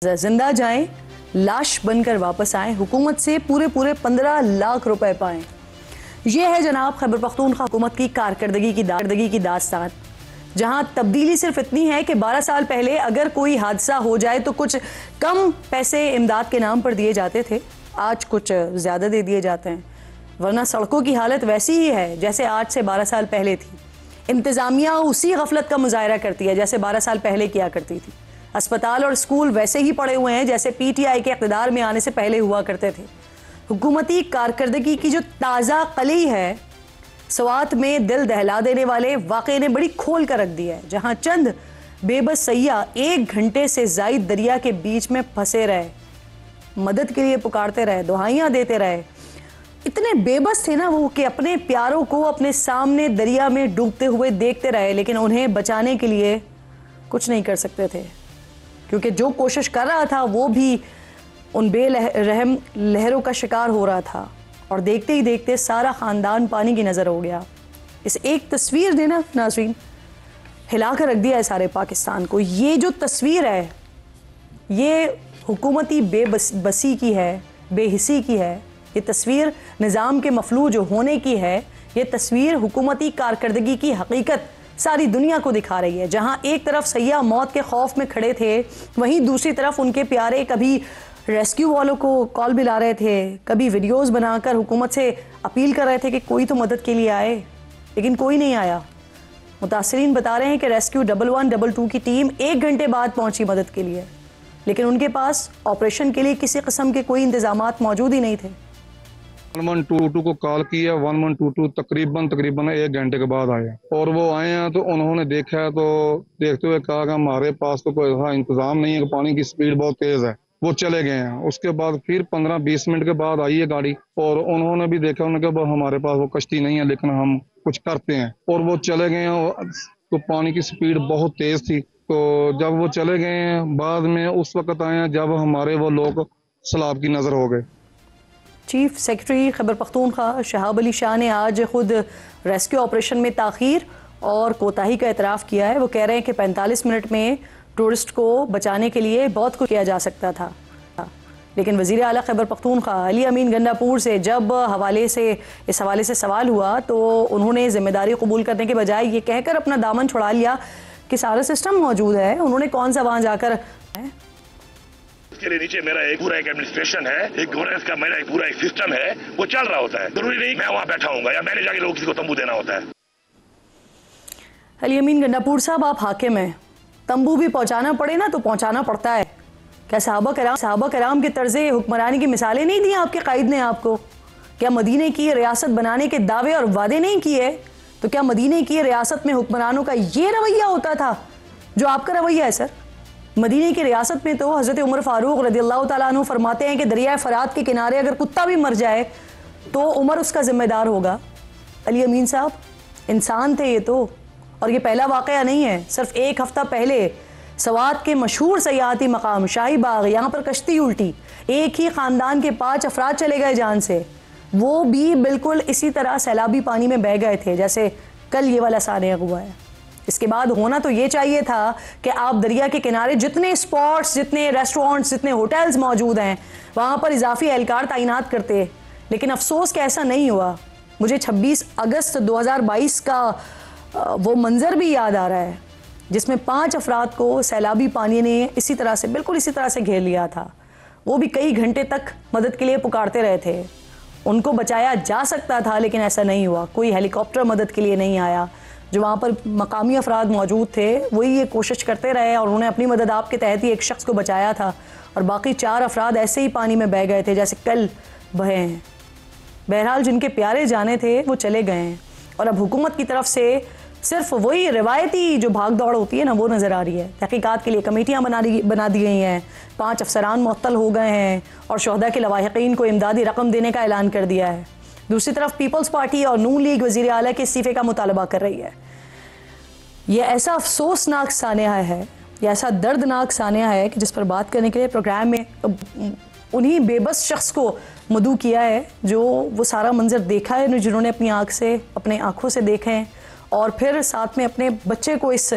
जिंदा जाएं, लाश बनकर वापस आएं, हुकूमत से पूरे 15 लाख रुपए पाएं। यह है जनाब खैबर पख्तूनख्वा हुकूमत की कारकर्दगी की दास्तान, जहां तब्दीली सिर्फ इतनी है कि 12 साल पहले अगर कोई हादसा हो जाए तो कुछ कम पैसे इमदाद के नाम पर दिए जाते थे, आज कुछ ज़्यादा दे दिए जाते हैं। वरना सड़कों की हालत वैसी ही है जैसे आज से 12 साल पहले थी। इंतज़ामिया उसी गफलत का मुजाहरा करती है जैसे 12 साल पहले किया करती थी। अस्पताल और स्कूल वैसे ही पड़े हुए हैं जैसे PTI के इक़्तिदार में आने से पहले हुआ करते थे। हुकूमती कारकर्दगी की जो ताज़ा कली है, स्वात में दिल दहला देने वाले वाक़े ने बड़ी खोल कर रख दिया है, जहाँ चंद बेबस सैयाह 1 घंटे से ज़ायद दरिया के बीच में फंसे रहे, मदद के लिए पुकारते रहे, दुहाइयाँ देते रहे। इतने बेबस थे ना वो कि अपने प्यारों को अपने सामने दरिया में डूबते हुए देखते रहे, लेकिन उन्हें बचाने के लिए कुछ नहीं कर सकते थे, क्योंकि जो कोशिश कर रहा था वो भी उन बेरहम लहरों का शिकार हो रहा था। और देखते ही देखते सारा ख़ानदान पानी की नज़र हो गया। इस एक तस्वीर ने ना नाज़रीन हिला कर रख दिया है सारे पाकिस्तान को। ये जो तस्वीर है ये हुकूमती बेबसी की है, बेहिसी की है। ये तस्वीर निज़ाम के मफलूज होने की है। ये तस्वीर हुकूमती कारकर्दगी की हकीकत सारी दुनिया को दिखा रही है। जहां एक तरफ सैयाह मौत के खौफ में खड़े थे, वहीं दूसरी तरफ उनके प्यारे कभी रेस्क्यू वालों को कॉल मिला रहे थे, कभी वीडियोस बनाकर हुकूमत से अपील कर रहे थे कि कोई तो मदद के लिए आए, लेकिन कोई नहीं आया। मुतासरीन बता रहे हैं कि रेस्क्यू 1112 की टीम 1 घंटे बाद पहुंची मदद के लिए, लेकिन उनके पास ऑपरेशन के लिए किसी किस्म के कोई इंतजामात मौजूद ही नहीं थे। 1122 को कॉल किया, 1122 तकरीबन 1 घंटे के बाद आए और वो आए हैं तो उन्होंने देखा तो देखते हुए कहा कि हमारे पास तो कोई ऐसा इंतजाम नहीं है कि पानी की स्पीड बहुत तेज है। वो चले गए हैं। उसके बाद फिर 15-20 मिनट के बाद आई है गाड़ी और उन्होंने भी देखा, उन्होंने कहा हमारे पास वो कश्ती नहीं है लेकिन हम कुछ करते हैं, और वो चले गए हैं। तो पानी की स्पीड बहुत तेज थी। तो जब वो चले गए हैं बाद में उस वक्त आए हैं जब हमारे वो लोग सैलाब की नजर हो गए। चीफ सेक्रेटरी खैबर पख्तूनख्वा शहाब अली शाह ने आज खुद रेस्क्यू ऑपरेशन में ताख़ीर और कोताही का एतराफ़ किया है। वो कह रहे हैं कि 45 मिनट में टूरिस्ट को बचाने के लिए बहुत कुछ किया जा सकता था, लेकिन वज़ीर आला खैबर पख्तूनख्वा अली अमीन गंडापुर से जब इस हवाले से सवाल हुआ तो उन्होंने जिम्मेदारी कबूल करने के बजाय ये कहकर अपना दामन छुड़ा लिया कि सारा सिस्टम मौजूद है, उन्होंने कौन सा वहाँ जाकर। इसके लिए नीचे मेरा एक पूरा एडमिनिस्ट्रेशन है, एक गवर्नेंस का मेरा एक पूरा सिस्टम है, वो चल रहा होता है। जरूरी नहीं मैं वहाँ बैठा हूँगा या मैंने जाके लोगों किसी को तंबू देना होता है। अली अमीन गंडापुर साहब, आप हाकिम हैं, तंबू भी पहुँचाना पड़े ना तो पहुँचाना पड़ता है। क्या सहाबा कराम के तर्ज़े हुक्मरानी की मिसालें नहीं दी आपके कायद ने आपको? क्या मदीने की रियासत बनाने के दावे और वादे नहीं किए? तो क्या मदीने की रियासत में हुक्मरानों का ये रवैया होता था जो आपका रवैया है सर? मदीने की रियासत में तो हज़रत उमर फारूक रज़ियल्लाहु तआला अन्हु फरमाते हैं कि दरिया फ़रात के किनारे अगर कुत्ता भी मर जाए तो उमर उसका ज़िम्मेदार होगा। अली अमीन साहब इंसान थे ये तो, और ये पहला वाक़या नहीं है। सिर्फ 1 हफ़्ता पहले सवात के मशहूर सयाहती मकाम शाही बाग, यहाँ पर कश्ती उल्टी, एक ही ख़ानदान के 5 अफराद चले गए जान से। वो भी बिल्कुल इसी तरह सैलाबी पानी में बह गए थे जैसे कल ये वाला सानिया हुआ है। इसके बाद होना तो ये चाहिए था कि आप दरिया के किनारे जितने स्पॉट्स, जितने रेस्टोरेंट्स, जितने होटल्स मौजूद हैं वहाँ पर इजाफी एहलकार तैनात करते, लेकिन अफसोस कि ऐसा नहीं हुआ। मुझे 26 अगस्त 2022 का वो मंज़र भी याद आ रहा है जिसमें 5 अफराद को सैलाबी पानी ने बिल्कुल इसी तरह से घेर लिया था। वो भी कई घंटे तक मदद के लिए पुकारते रहे थे। उनको बचाया जा सकता था लेकिन ऐसा नहीं हुआ। कोई हेलीकॉप्टर मदद के लिए नहीं आया। जो वहाँ पर मकामी अफराद मौजूद थे वही ये कोशिश करते रहे और उन्होंने अपनी मदद आपके तहत ही एक शख्स को बचाया था, और बाकी 4 अफराद ऐसे ही पानी में बह गए थे जैसे कल बहे हैं। बहरहाल जिनके प्यारे जाने थे वो चले गए हैं, और अब हुकूमत की तरफ से सिर्फ वही रिवायती जो भाग दौड़ होती है ना वो नज़र आ रही है। तहकीकात के लिए कमेटियाँ बना दी गई हैं, 5 अफसरान मुअत्तल हो गए हैं और शहदा के लवाहिकीन को इमदादी रकम देने का ऐलान कर दिया है। दूसरी तरफ पीपल्स पार्टी और नून लीग वज़ीर आला के इस्तीफ़े का मुतालबा कर रही है। यह ऐसा अफसोसनाक सानिया है, यह ऐसा दर्दनाक सानिया है कि जिस पर बात करने के लिए प्रोग्राम में उन्हीं बेबस शख्स को मदऊ किया है जो वो सारा मंजर देखा है, जिन्होंने अपनी आँखों से देखे हैं और फिर साथ में अपने बच्चे को इस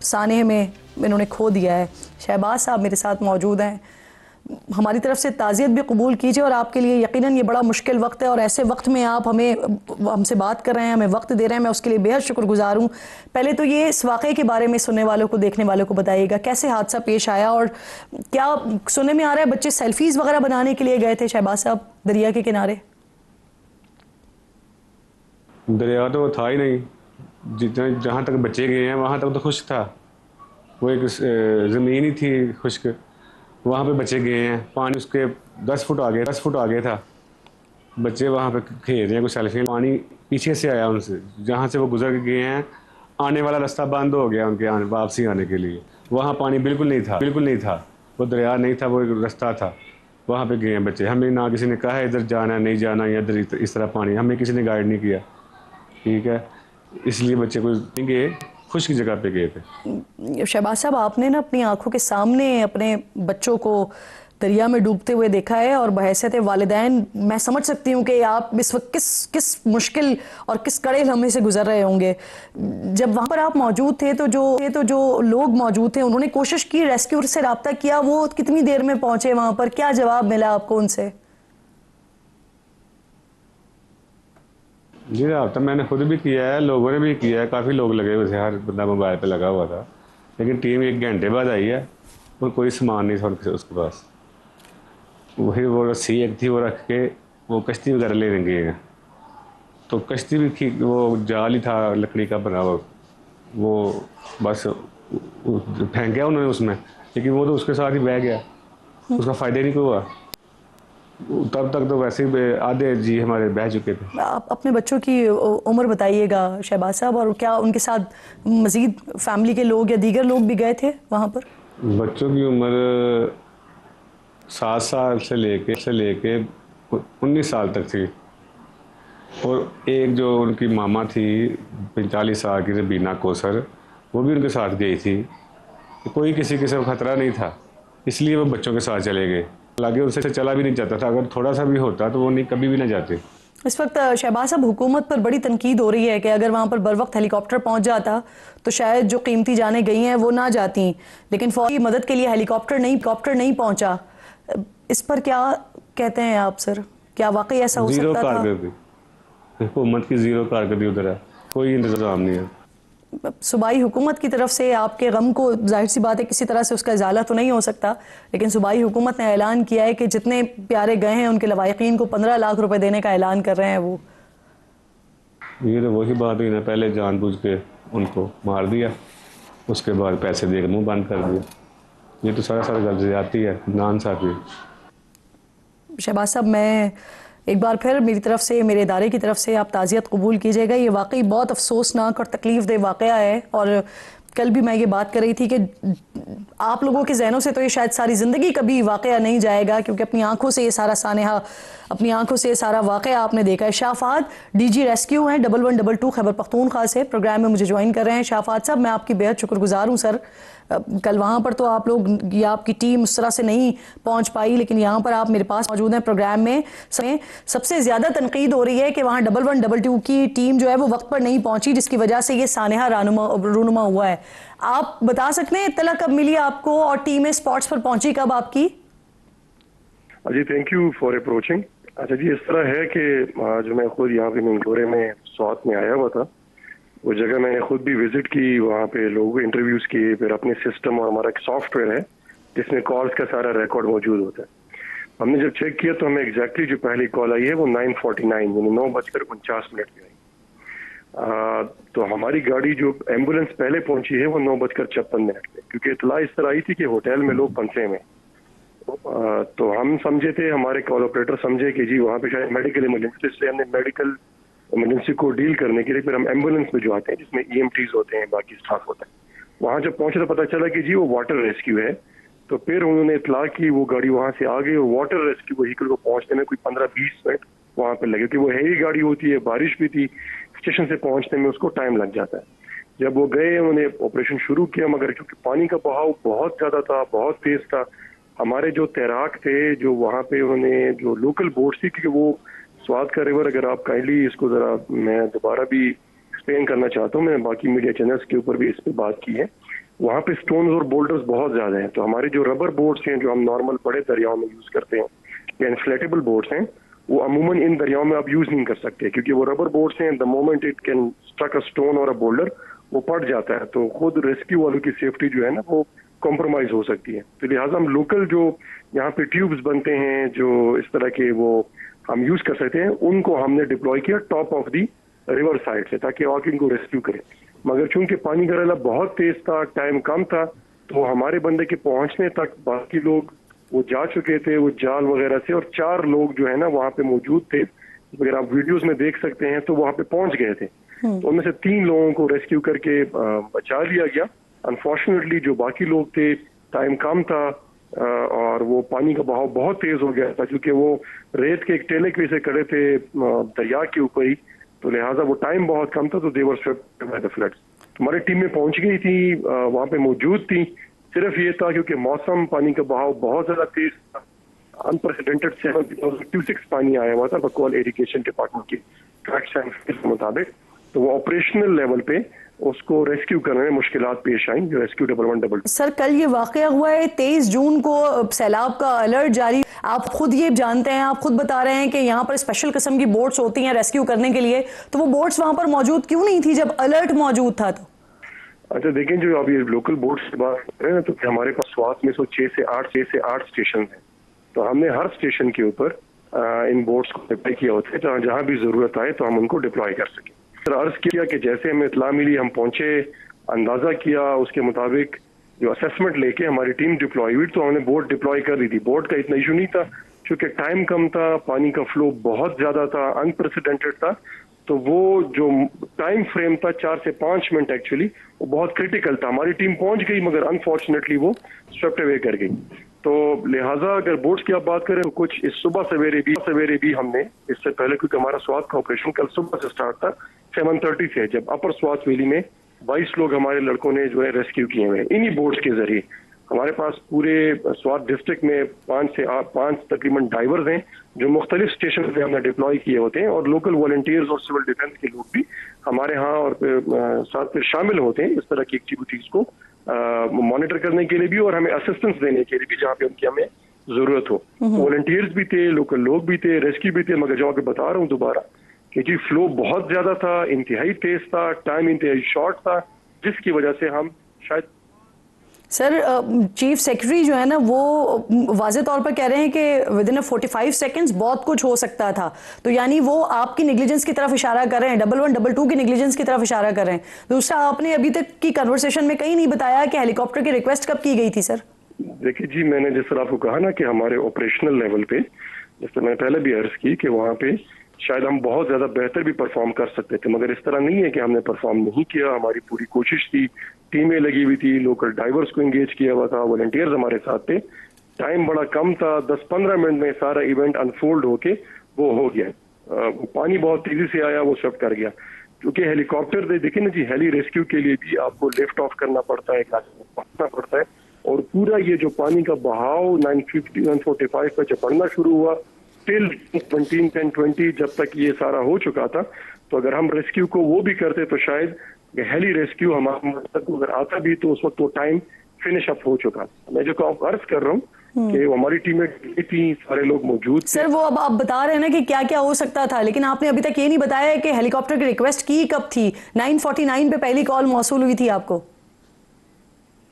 सानिया में इन्होंने खो दिया है। शहबाज साहब मेरे साथ मौजूद हैं, हमारी तरफ से ताज़ियत भी कबूल कीजिए। और आपके लिए यकीनन ये बड़ा मुश्किल वक्त है और ऐसे वक्त में आप हमसे बात कर रहे हैं, हमें वक्त दे रहे हैं, मैं उसके लिए बेहद शुक्रगुजार हूँ। पहले तो ये इस वाक़े के बारे में सुनने वालों को, देखने वालों को बताइएगा, कैसे हादसा पेश आया और क्या सुनने में आ रहा है बच्चे सेल्फीज़ वगैरह बनाने के लिए गए थे शहबाज साहब दरिया के किनारे? दरिया तो वो था ही नहीं, जितना जहाँ तक बच्चे गए हैं वहाँ तक तो खुश्क था, वो एक ज़मीन ही थी खुश्क, वहाँ पे बच्चे गए हैं, पानी उसके 10 फुट आगे था, बच्चे वहाँ पे खेल रहे हैं, कुछ सेल्फी, पानी पीछे से आया उनसे, जहाँ से वो गुजर के गए हैं आने वाला रास्ता बंद हो गया उनके वापसी आने के लिए, वहाँ पानी बिल्कुल नहीं था, वो दरिया नहीं था, वो एक रास्ता था, वहाँ पे गए हैं बच्चे। हमें ना किसी ने कहा है इधर जाना नहीं जाना या इधर इस तरह पानी, हमें किसी ने गाइड नहीं किया, ठीक है, इसलिए बच्चे को गए, खुश्क जगह पे गए थे। शहबाज साहब, आपने ना अपनी आंखों के सामने अपने बच्चों को दरिया में डूबते हुए देखा है और बहैसियत वालिदैन मैं समझ सकती हूँ कि आप इस वक्त किस मुश्किल और किस कड़े लम्हे से गुजर रहे होंगे। जब वहाँ पर आप मौजूद थे तो जो लोग मौजूद थे उन्होंने कोशिश की, रेस्क्यू से रब्ता किया, वो कितनी देर में पहुँचे वहाँ पर, क्या जवाब मिला आपको उनसे? जी रब्ता मैंने खुद भी किया है, लोगों ने भी किया है, काफ़ी लोग लगे हुए थे, हर बंदा मोबाइल पे लगा हुआ था, लेकिन टीम 1 घंटे बाद आई है और कोई सामान नहीं था उसके पास। वही वो रस्सी एक थी, वो रख के वो कश्ती वगैरह लेने गए हैं, तो कश्ती भी वो जाल ही था लकड़ी का बना हुआ, वो बस फेंक गया उन्होंने उसमें, लेकिन वो तो उसके साथ ही बह गया, उसका फ़ायदा नहीं कोई हुआ, तब तक तो वैसे ही आधे जी हमारे बह चुके थे। आप अपने बच्चों की उम्र बताइएगा शहबाज साहब, और क्या उनके साथ मज़ीद फैमिली के लोग या दीगर लोग भी गए थे वहाँ पर? बच्चों की उम्र 7 साल से लेके 19 साल तक थी, और एक जो उनकी मामा थी 45 साल की रबीना कोसर, वो भी उनके साथ गई थी। कोई किसी किस्म का खतरा नहीं था, इसलिए वो बच्चों के साथ चले गए, हालांकि उनसे चला भी नहीं जाता था, अगर थोड़ा सा भी होता तो वो नहीं कभी भी ना जाते। इस वक्त शहबाज साहब हुकूमत पर बड़ी तनकीद हो रही है कि अगर वहाँ पर बर वक्त हेलीकॉप्टर पहुँच जाता तो शायद जो कीमती जानें गई हैं वो ना जाती, लेकिन फौरी मदद के लिए हेलीकॉप्टर नहीं पहुँचा। इस पर क्या कहते हैं आप सर, क्या वाकई ऐसा हो सकता था? हुकूमत की ज़ीरो कारकर्दगी उधर है, कोई इंतजाम नहीं है। सूबाई हुकूमत की तरफ से आपके गम को जाहिर सी बात है किसी तरह से उसका इजाला तो नहीं हो सकता, लेकिन सूबाई हुकूमत ने ऐलान किया है कि जितने प्यारे गए हैं उनके लवाहिकीन को 15 लाख रुपए देने का ऐलान कर रहे हैं वो। ये तो वही बात हुई ना, पहले जानबूझ के उनको मार दिया, उसके बाद पैसे दे के मुँह बंद कर दिया, ये तो सारा गल ज्यादती है, नाइंसाफी। शहबाज साहब, मैं एक बार फिर मेरी तरफ से, मेरे इदारे की तरफ से आप ताज़ियत कबूल कीजिएगा। ये वाकई बहुत अफसोसनाक और तकलीफ़ दे वाक़या है, और कल भी मैं ये बात कर रही थी कि आप लोगों के जहनों से तो ये शायद सारी ज़िंदगी कभी वाक़या नहीं जाएगा, क्योंकि अपनी आंखों से ये सारा सानेहा, अपनी आंखों से ये सारा वाक़या आपने देखा है। शाफात DG रेस्क्यू हैं 1122 खैबर पख्तूनख्वा से, प्रोग्राम में मुझे ज्वाइन कर रहे हैं। शाफात साहब, मैं आपकी बेहद शुक्रगुजार हूँ सर। कल वहाँ पर तो आप लोग या आपकी टीम उस तरह से नहीं पहुँच पाई, लेकिन यहाँ पर आप मेरे पास मौजूद हैं प्रोग्राम में। सबसे ज़्यादा तनकीद हो रही है कि वहाँ 1122 की टीम जो है वो वक्त पर नहीं पहुँची, जिसकी वजह से ये सानेहा रूनुमा हुआ है। आप बता सकते हैं इत्तला कब मिली आपको और टीम स्पॉट्स पर पहुँची कब आपकी? जी थैंक यू फॉर अप्रोचिंग। अच्छा जी, इस तरह है कि जो मैं खुद यहाँ पे मंगोरे में स्वात में आया हुआ था, वो जगह मैंने खुद भी विजिट की, वहाँ पे लोगों को इंटरव्यूज किए, फिर अपने सिस्टम और हमारा एक सॉफ्टवेयर है जिसमें कॉल्स का सारा रिकॉर्ड मौजूद होता है। हमने जब चेक किया तो हमें एग्जैक्टली जो पहली कॉल आई है वो 9:49 यानी 9:49 पे आई। तो हमारी गाड़ी जो एम्बुलेंस पहले पहुंची है वो 9:56 पे, क्योंकि इतला इस तरह आई थी कि होटल में लोग फंसे में। तो हम समझे थे, हमारे कॉल ऑपरेटर समझे कि जी वहाँ पे शायद मेडिकल इमरजेंसी, इसलिए हमने मेडिकल इमरजेंसी को डील करने के लिए फिर हम एम्बुलेंस में जो आते हैं जिसमें EMTs होते हैं, बाकी स्टाफ होता है, वहाँ जब पहुंचे तो पता चला कि जी वो वाटर रेस्क्यू है। तो फिर उन्होंने इतला की, वो गाड़ी वहाँ से आ गई और वाटर रेस्क्यू व्हीकल को पहुंचने में कोई 15-20 मिनट वहाँ पे लगे, क्योंकि वो हैवी गाड़ी होती है, बारिश भी थी, स्टेशन से पहुंचने में उसको टाइम लग जाता है। जब वो गए उन्होंने ऑपरेशन शुरू किया, मगर क्योंकि पानी का बहाव बहुत ज्यादा था, बहुत तेज था, हमारे जो तैराक थे जो वहाँ पे उन्होंने जो लोकल बोट थी, क्योंकि वो स्वात का रिवर, अगर आप काइंडली इसको जरा मैं दोबारा भी एक्सप्लेन करना चाहता हूँ, मैंने बाकी मीडिया चैनल्स के ऊपर भी इस पर बात की है। वहाँ पे स्टोन्स और बोल्डर्स बहुत ज्यादा हैं। तो हमारे जो रबर बोट्स हैं जो हम नॉर्मल बड़े दरियाओं में यूज करते हैं या इन्फ्लेटेबल बोट्स हैं, वो अमूमन इन दरियाओं में आप यूज नहीं कर सकते, क्योंकि वो रबर बोट्स हैं, the moment it can struck a stone और अ बोल्डर वो पट जाता है, तो खुद रेस्क्यू वालों की सेफ्टी जो है ना वो कॉम्प्रोमाइज हो सकती है। तो लिहाजा हम लोकल जो यहाँ पे ट्यूब्स बनते हैं जो इस तरह के वो हम यूज कर सकते हैं, उनको हमने डिप्लॉय किया top of the river side से, ताकि आके इनको रेस्क्यू करें। मगर चूंकि पानी का रला बहुत तेज था, टाइम कम था, तो हमारे बंदे के पहुंचने तक बाकी लोग वो जा चुके थे वो जाल वगैरह से, और 4 लोग जो है ना वहाँ पे मौजूद थे, अगर आप वीडियोस में देख सकते हैं तो वहाँ पे पहुंच गए थे। तो उनमें से 3 लोगों को रेस्क्यू करके बचा लिया गया। अनफॉर्चुनेटली जो बाकी लोग थे, टाइम कम था और वो पानी का बहाव बहुत तेज हो गया था, क्योंकि वो रेत के एक टेले के से खड़े थे दरिया के ऊपर ही, तो लिहाजा वो टाइम बहुत कम था, तो दे वर स्वेप्ट बाय द फ्लड्स। हमारी टीम में पहुंच गई थी, वहां पे मौजूद थी। सिर्फ ये था क्योंकि मौसम, पानी का बहाव बहुत ज्यादा तेज था, अनप्रेसिडेंटेड 7.26 पानी आया हुआ था बकौल इरिगेशन डिपार्टमेंट की फैक्ट्स के मुताबिक, तो वो ऑपरेशनल लेवल पे उसको रेस्क्यू करने में मुश्किलात पेश आई, जो रेस्क्यू 1112। सर कल ये वाकया हुआ है, 23 जून को सैलाब का अलर्ट जारी, आप खुद ये जानते हैं, आप खुद बता रहे हैं कि यहाँ पर स्पेशल किस्म की बोट्स होती हैं रेस्क्यू करने के लिए, तो वो बोट्स वहां पर मौजूद क्यों नहीं थी जब अलर्ट मौजूद था? तो अच्छा देखें, जो आप ये लोकल बोट्स की बात कर रहे हैं, तो हमारे पास स्वात में 6 से 8 स्टेशन हैं, तो हमने हर स्टेशन के ऊपर इन बोट्स को डिप्लॉय किया होता है, जहाँ भी जरूरत आए तो हम उनको डिप्लॉय कर सकें। अर्ज किया कि जैसे हमें इत्तला मिली हम पहुंचे, अंदाजा किया, उसके मुताबिक जो असेसमेंट लेके हमारी टीम डिप्लॉय हुई, तो हमने बोट डिप्लॉय कर दी थी। बोट का इतना इशू नहीं था क्योंकि टाइम कम था, पानी का फ्लो बहुत ज्यादा था, अनप्रेसिडेंटेड था, तो वो जो टाइम फ्रेम था 4 से 5 मिनट एक्चुअली वो बहुत क्रिटिकल था। हमारी टीम पहुंच गई मगर अनफॉर्चुनेटली वो स्वेप्ट अवे कर गई। तो लिहाजा अगर बोट्स की आप बात करें तो कुछ इस सुबह सवेरे भी हमने, इससे पहले क्योंकि हमारा स्वात का ऑपरेशन कल सुबह से स्टार्ट था 7:30 से, जब अपर स्वात वैली में 22 लोग हमारे लड़कों ने जो है रेस्क्यू किए हुए हैं इन्हीं बोट्स के जरिए। हमारे पास पूरे स्वात डिस्ट्रिक्ट में 5 तकरीबन डाइवर्स हैं जो मुख्तलिफ स्टेशन पे हमने डिप्लॉय किए होते हैं, और लोकल वॉलंटियर्स और सिविल डिफेंस के लोग भी हमारे यहाँ और साथ में शामिल होते हैं इस तरह की एक्टिविटीज को मॉनिटर करने के लिए भी और हमें असिस्टेंस देने के लिए भी जहाँ पे उनकी हमें जरूरत हो। वॉलंटियर्स भी थे, लोकल लोग भी थे, रेस्क्यू भी थे, मगर जो आपको बता रहा हूँ दोबारा कि जी फ्लो बहुत ज्यादा था, इंतहाई तेज था, टाइम इंतहाई शॉर्ट था, जिसकी वजह से हम शायद। सर चीफ सेक्रेटरी जो है ना वो वाज़े तौर पर कह रहे हैं कि विद इन 45 सेकंड्स बहुत कुछ हो सकता था, तो यानी वो आपकी नेग्लिजेंस की तरफ इशारा कर रहे हैं, 1112 की नेग्लिजेंस की तरफ इशारा कर रहे हैं। दूसरा, आपने अभी तक की कन्वर्सेशन में कहीं नहीं बताया कि हेलीकॉप्टर की रिक्वेस्ट कब की गई थी? सर देखिए जी, मैंने जिस तरह आपको कहा ना कि हमारे ऑपरेशनल लेवल पे, जैसे मैंने पहले भी अर्ज की कि वहाँ पे शायद हम बहुत ज्यादा बेहतर भी परफॉर्म कर सकते थे, मगर इस तरह नहीं है कि हमने परफॉर्म नहीं किया। हमारी पूरी कोशिश थी, टीमें लगी हुई थी, लोकल ड्राइवर्स को एंगेज किया हुआ था, वॉलंटियर्स हमारे साथ थे। टाइम बड़ा कम था, 10-15 मिनट में सारा इवेंट अनफोल्ड होके वो हो गया। पानी बहुत तेजी से आया, वो सब कर गया। क्योंकि हेलीकॉप्टर देखिए ना जी, हेली रेस्क्यू के लिए भी आपको लिफ्ट ऑफ करना पड़ता है, पहुंचना पड़ता है, और पूरा ये जो पानी का बहाव 9:45 पे जब बढ़ना शुरू हुआ टिल 10:20 जब तक ये सारा हो चुका था, तो अगर हम रेस्क्यू को वो भी करते तो शायद हेली रेस्क्यू हमारे तक अगर आता भी तो उस वक्त वो टाइम फिनिश अप हो चुका। मैं जो अर्ज कर रहा हूँ कि हमारी टीमें थी, सारे लोग मौजूद थे। सर वो अब आप बता रहे हैं ना कि क्या क्या हो सकता था, लेकिन आपने अभी तक ये नहीं बताया कि हेलीकॉप्टर की रिक्वेस्ट की कब थी? 9:49 पे पहली कॉल मौसूल हुई थी आपको?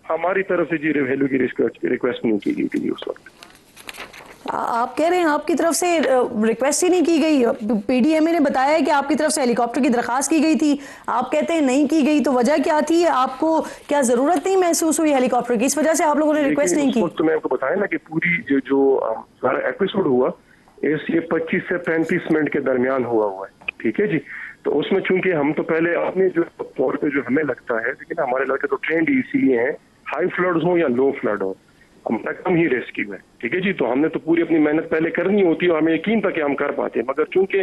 हमारी तरफ से जी हेलो की रिक्वेस्ट नहीं की गई थी उस वक्त। आप कह रहे हैं आपकी तरफ से रिक्वेस्ट ही नहीं की गई? पीडीएमए ने बताया है कि आपकी तरफ से हेलीकॉप्टर की दरखास्त की गई थी, आप कहते हैं नहीं की गई, तो वजह क्या थी? आपको क्या जरूरत नहीं महसूस हुई हेलीकॉप्टर की, इस वजह से आप लोगों ने रिक्वेस्ट नहीं की? तो मैं आपको बताया ना कि पूरी जो सारा एपिसोड हुआ ये 25 से 35 मिनट के दरमियान हुआ है, ठीक है जी। तो उसमें चूंकि हम तो पहले अपने जो तौर पे जो हमें लगता है, लेकिन हमारे लड़के तो ट्रेंड इसीलिए हैं, हाई फ्लड्स हो या लो फ्लड हो, हमारा कम ही रेस्क्यू है, ठीक है जी। तो हमने तो पूरी अपनी मेहनत पहले करनी होती है और हमें यकीन था कि हम कर पाते हैं, मगर चूंकि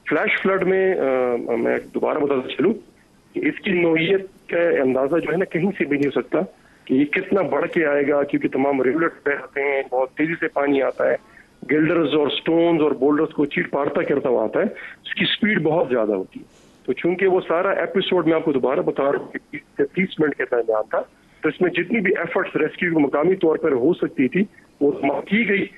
फ्लैश फ्लड में मैं दोबारा बताता चलूं कि इसकी नौइयत का अंदाजा जो है ना कहीं से भी नहीं हो सकता कि ये कितना बढ़ के आएगा, क्योंकि तमाम रिवलेट पे आते हैं, बहुत तेजी से पानी आता है, गिल्डर्स और स्टोन्स और बोल्डर्स को चीर पारता करता हुआ आता है, उसकी स्पीड बहुत ज्यादा होती है। तो चूंकि वो सारा एपिसोड मैं आपको दोबारा बता रहा हूँ 30 मिनट के दरमियान था, तो इसमें जितनी भी एफर्ट्स रेस्क्यू की मुकामी तौर पर हो सकती थी वो की गई।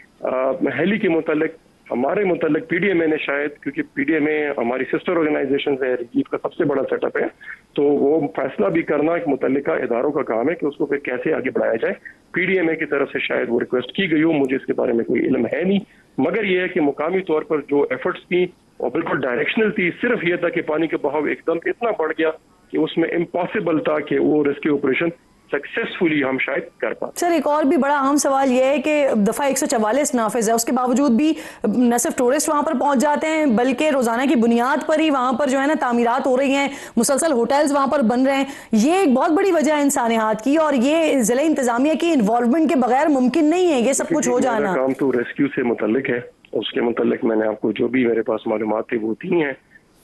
हेली के मुतालिक हमारे मुतालिक पीडीएमए ने शायद, क्योंकि पीडीएमए हमारी सिस्टर ऑर्गेनाइजेशन है, रिलीफ का सबसे बड़ा सेटअप है, तो वो फैसला भी करना एक मुतल्लिका इदारों का काम है कि उसको फिर कैसे आगे बढ़ाया जाए। पीडीएमए की तरफ से शायद वो रिक्वेस्ट की गई हो, मुझे इसके बारे में कोई इल्म है नहीं, मगर ये है कि मुकामी तौर पर जो एफर्ट्स थी और बिल्कुल डायरेक्शनल थी। सिर्फ ये था कि पानी का बहाव एकदम इतना बढ़ गया कि उसमें इम्पॉसिबल था कि वो रेस्क्यू ऑपरेशन सक्सेसफुली हम शायद कर पाते। सर, एक और भी बड़ा अहम सवाल यह है कि दफा 144 नाफिज है, उसके बावजूद भी न सिर्फ टूरिस्ट वहां पर पहुंच जाते हैं बल्कि रोजाना की बुनियाद पर ही वहां पर जो है ना तामीरात हो रही हैं, मुसलसल होटल्स वहां पर बन रहे हैं। ये एक बहुत बड़ी वजह है इंसानियत की, और ये जिला इंतजामिया की इन्वॉल्वमेंट के बगैर मुमकिन नहीं है ये सब कुछ हो जाना। काम तो रेस्क्यू से मुतल्लिक है, उसके मुतल्लिक मैंने आपको जो भी मेरे पास मालूमात थी वो दी हैं।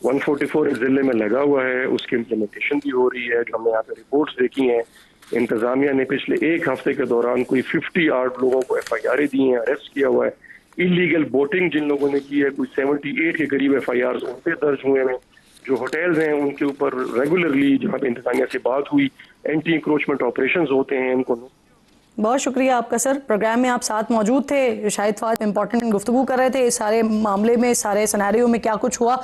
144 जिले में लगा हुआ है, उसकी इम्प्लीमेंटेशन भी हो रही है। जो हमने यहाँ पे रिपोर्ट्स देखी हैं, इंतजामिया ने पिछले एक हफ्ते के दौरान कोई 58 लोगों को FIR दी हैं, अरेस्ट किया हुआ है। इलीगल बोटिंग जिन लोगों ने की है, कोई 78 के करीब FIR उन पे दर्ज हुए हैं। जो होटल्स हैं उनके ऊपर रेगुलरली जहाँ पे इंतजामिया से बात हुई, एंटी इंक्रोचमेंट ऑपरेशंस होते हैं इनको। बहुत शुक्रिया आपका सर, प्रोग्राम में आप साथ मौजूद थे। शाहिद फात इंपॉर्टेंट गुफ्तगू कर रहे थे इस सारे मामले में, इस सारे सिनेरियो में क्या कुछ हुआ।